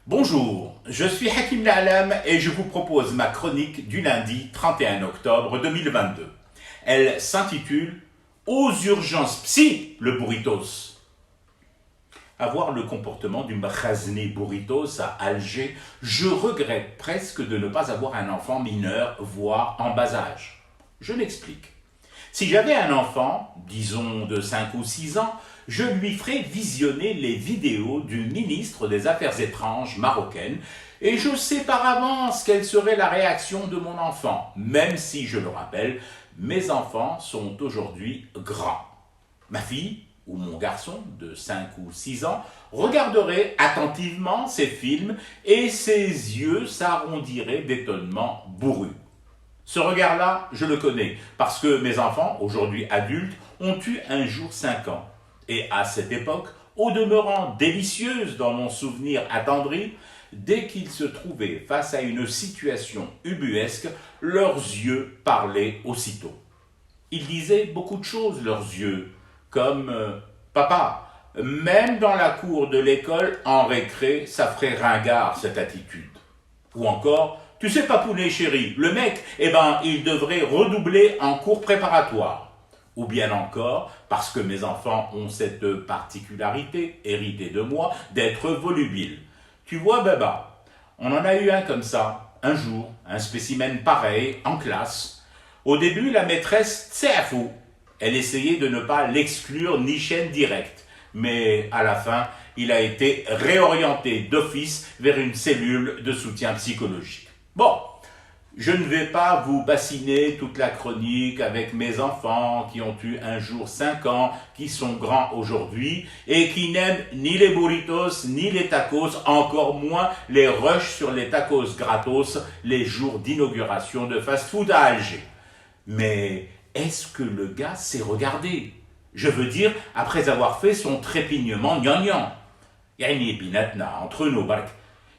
Bonjour, je suis Hakim La'alam et je vous propose ma chronique du lundi 31 octobre 2022. Elle s'intitule « Aux urgences psy, le burritos ». Avoir le comportement du Mkhazni burritos à Alger, je regrette presque de ne pas avoir un enfant mineur, voire en bas âge. Je m'explique. Si j'avais un enfant, disons de 5 ou 6 ans, je lui ferais visionner les vidéos du ministre des Affaires étrangères marocaine et je sais par avance quelle serait la réaction de mon enfant, même si, je le rappelle, mes enfants sont aujourd'hui grands. Ma fille ou mon garçon de 5 ou 6 ans regarderait attentivement ces films et ses yeux s'arrondiraient d'étonnement bourru. Ce regard-là, je le connais, parce que mes enfants, aujourd'hui adultes, ont eu un jour 5 ans. Et à cette époque, au demeurant délicieuse dans mon souvenir attendri, dès qu'ils se trouvaient face à une situation ubuesque, leurs yeux parlaient aussitôt. Ils disaient beaucoup de choses, leurs yeux, comme Papa, même dans la cour de l'école, en récré, ça ferait ringard cette attitude. » Ou encore, « Tu sais Papounet chéri, le mec, il devrait redoubler en cours préparatoire. » Ou bien encore, parce que mes enfants ont cette particularité, héritée de moi, d'être volubiles. « Tu vois Baba, on en a eu un comme ça, un jour, un spécimen pareil, en classe. Au début, la maîtresse, c'est fou. Elle essayait de ne pas l'exclure ni chaîne directe. Mais à la fin, il a été réorienté d'office vers une cellule de soutien psychologique. Bon, je ne vais pas vous bassiner toute la chronique avec mes enfants qui ont eu un jour 5 ans, qui sont grands aujourd'hui et qui n'aiment ni les burritos ni les tacos, encore moins les rushs sur les tacos gratos les jours d'inauguration de fast-food à Alger. Mais est-ce que le gars s'est regardé? Je veux dire, après avoir fait son trépignement gnangnan. Yani binatna, entre nous,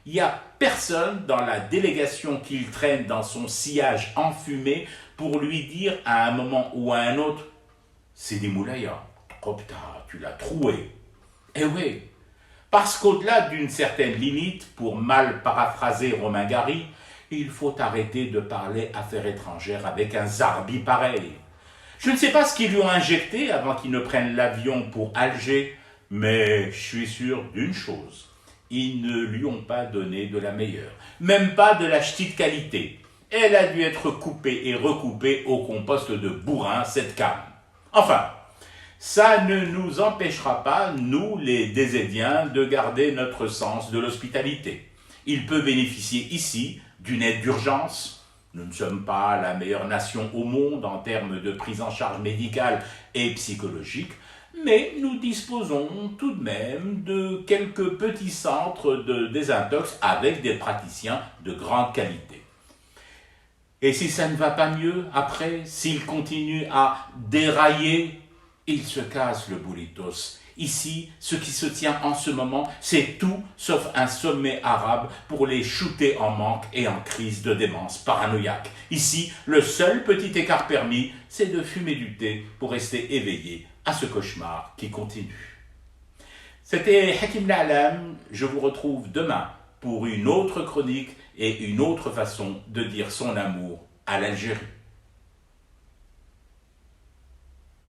il n'y a personne dans la délégation qu'il traîne dans son sillage enfumé pour lui dire à un moment ou à un autre « C'est des moulaya, oh putain, tu l'as troué ». Eh oui, parce qu'au-delà d'une certaine limite, pour mal paraphraser Romain Gary, il faut arrêter de parler affaires étrangères avec un zarbi pareil. Je ne sais pas ce qu'ils lui ont injecté avant qu'il ne prenne l'avion pour Alger, mais je suis sûr d'une chose. Ils ne lui ont pas donné de la meilleure, même pas de la ch'ti de qualité. Elle a dû être coupée et recoupée au compost de bourrin, cette canne. Enfin, ça ne nous empêchera pas, nous les Désédiens, de garder notre sens de l'hospitalité. Il peut bénéficier ici d'une aide d'urgence. Nous ne sommes pas la meilleure nation au monde en termes de prise en charge médicale et psychologique, mais nous disposons tout de même de quelques petits centres de désintox avec des praticiens de grande qualité. Et si ça ne va pas mieux, après, s'il continue à dérailler, il se casse le burritos. Ici, ce qui se tient en ce moment, c'est tout sauf un sommet arabe pour les shooter en manque et en crise de démence paranoïaque. Ici, le seul petit écart permis, c'est de fumer du thé pour rester éveillé à ce cauchemar qui continue. C'était Hakim La'alam, je vous retrouve demain pour une autre chronique et une autre façon de dire son amour à l'Algérie.